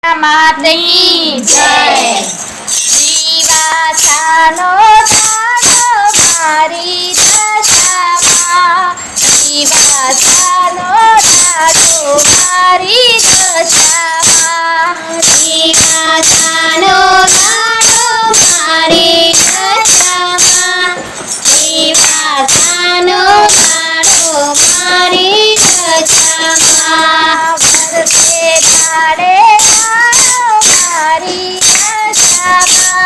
मात की जय। शिवाचानो दानो मारी दशामा, शिवाचानो दानो मारी दशामा, शिवाचानो दानो मारी दशामा, शिवाचानो दानो मारी दशामा, वर्षे काळे मारी दशामा,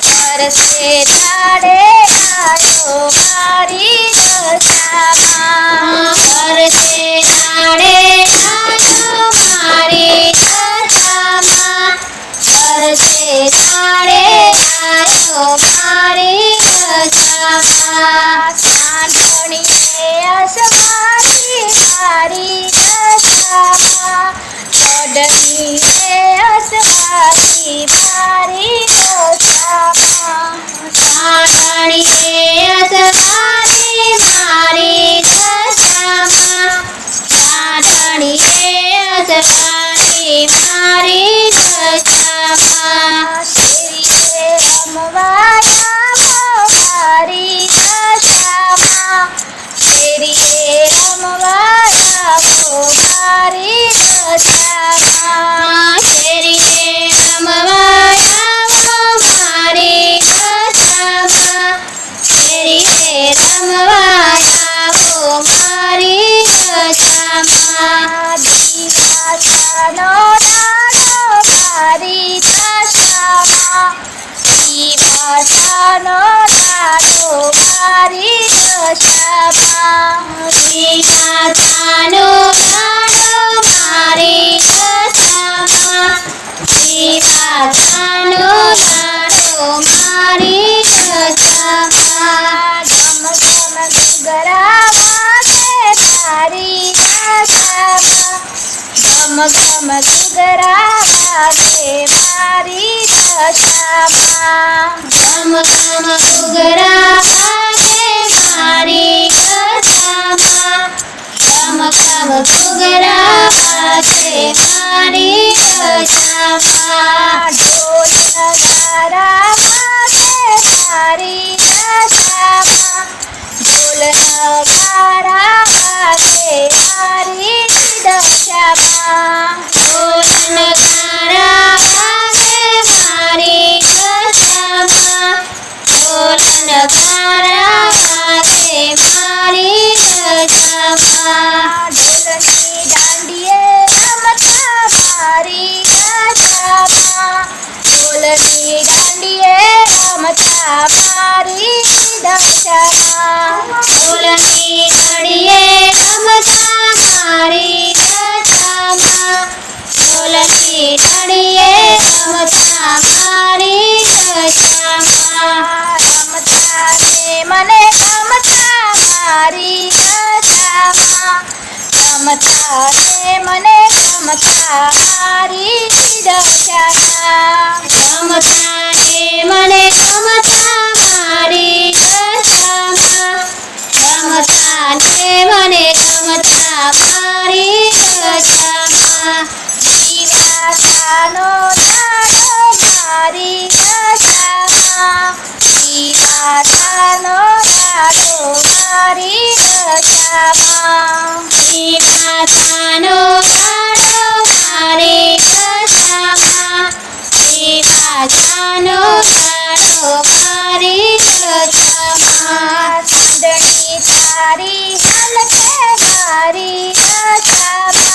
वर्षे काळे मारी दशामा, वर्षे काळे मारी दशामा, वर्षे काळे मारी दशामा, चांदणीचे असवाची मारी दशामा, चढणीचे असवाची मारी दशामा, चांदणीचे असवाची मारी दशामा, चांदणीचे असवाची मारी दशामा, शेरीचे अमवाया मारी दशामा, शेरीचे अमवाया मारी दशामा, शेरीचे अमवाया मारी दशामा, शेरीचे अमवाया मारी दशामा, दिवाचानो दानो मारी दशामा, दिवाचानो दानो मारी दशामा, दिवाचानो दानो मारी दशामा, दिवाचानो दानो मारी दशामा, घम घम घुघरावागे मारी दशामा, घम घम घुघरावागे मारी दशामा, घम घम घुघरावागे मारी दशामा, घम घम घुघरावागे मारी दशामा, ढोल नगारा वागे मारी दशामा, ढोल नगारा वागे मारी दशामा, ढोल नगारा वागे मारी दशामा, ढोल नगारा वागे मारी दशामा, ढोलनी दांडिये रमता मारी दशामा, ढोलनी दांडिये रमता मारी दशामा, ढोलनी दांडिये रमता मारी दशामा, ढोलनी दांडिये रमता मारी दशामा, रमता ते मने रमता मारी दशामा, रमता ते मने रमता मारी दशामा, रमता ते मने रमता मारी दशामा, रमता ते मने रमता मारी दशामा, शिवाचानो दानो मारी दशामा, शिवाचानो दानो मारी दशामा, शिवाचानो दानो मारी दशामा, शिवाचानो दानो मारी दशामा, चांदणी तारी हलके मारी दशामा,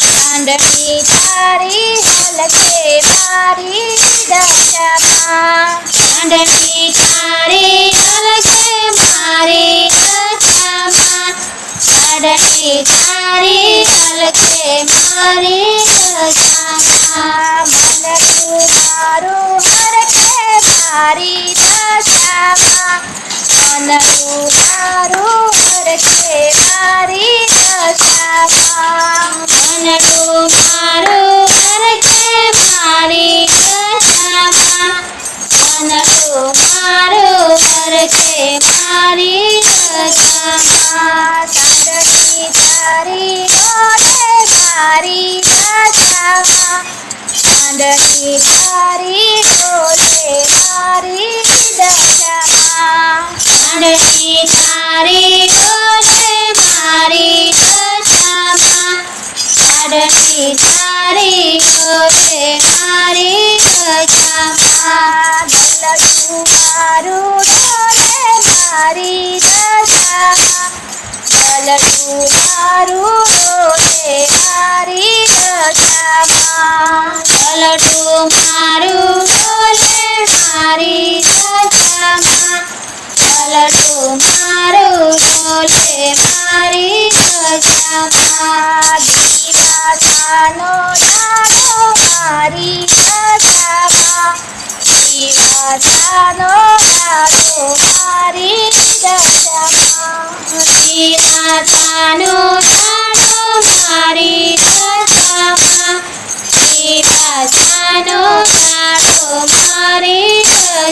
चांदणी तारी हलके मारी दशामा, चांदणी तारी हलके मारी दशामा, चांदणी तारी हलके मारी दशामा, मनकू मारू हरके मारी दशामा, मनकू मारू हरके मारी दशामा, मनकू मारू हरके मारी दशामा, मनकू मारू हरके मारी दशामा, चांदणी तारी ओढे मारी दशामा, ચાંદની તારી ડોલે મારી દશામાં ચાંદની તારી ડોલે મારી દશામાં ચાંદની તારી ડોલે મારી દશામાં દલતું મારું ડોલે મારી દશામાં દલતું મારું ડોલે મારી દશામાં દલતું મારું ડોલે મારી દશામાં દલતું મારું ડોલે મારી દશામાં દીવાસાનો દાડો મારી દશામાં દીવાસાનો દાડો મારી દશામાં દીવાસાનો દાડો મારી દશામાં દીવાસાનો દાડો મારી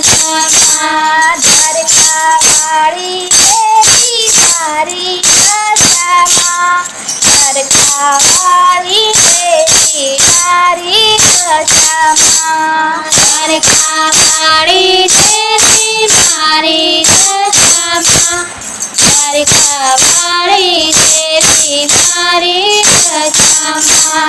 દશામાં ધરકા વાળી દેવી મારી દશામાં ધરકા વાળી દેવી મારી દશામાં ધરકા વાળી દેવી મારી દશામાં ધરકા વાળી દેવી મારી દશામાં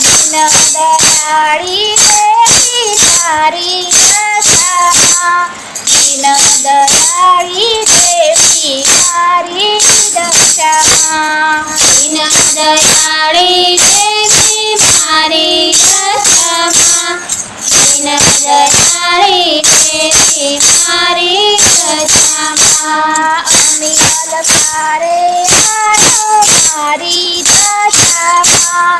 દિન દયાળી દેવી મારી દશામાં દિન દયાળી દેવી મારી દશામાં દિન દયાળી દેવી મારી દશામાં દિન દયાળી દેવી મારી દશામાં અમિયલ ભારે આયો મારી દશામાં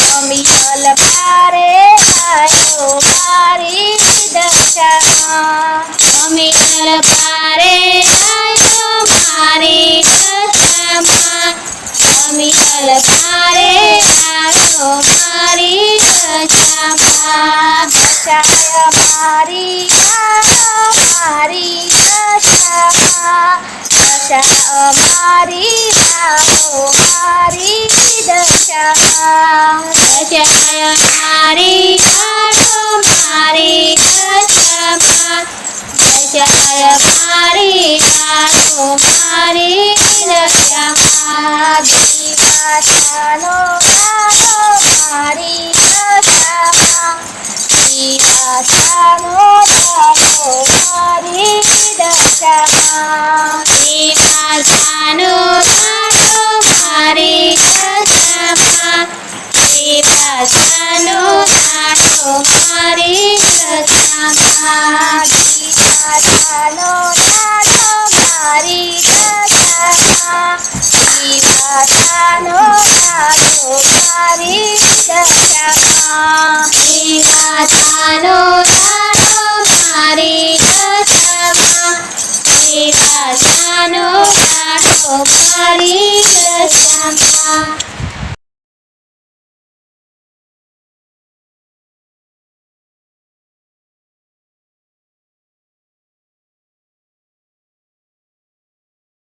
અમિયલ ભારે આયો મારી દશામાં અમિયલ ભારે આયો મારી દશામાં અમિયલ ભારે આયો મારી દશામાં દશાય મારી આયો મારી દશામાં દશા મારી આયો મારી દશામાં દશાય મારી આયો મારી દશામાં દશાય મારી આયો મારી દશામાં દીવાસાનો દાડો મારી દશામાં દીવાસાનો દાડો મારી દશામાં દીવાસાનો દાડો મારી દશામાં દીવાસાનો દાડો મારી દશામાં દીવાસાનો દાડો મારી દશામાં દીવાસાનો દાડો મારી દશામાં દીવાસાનો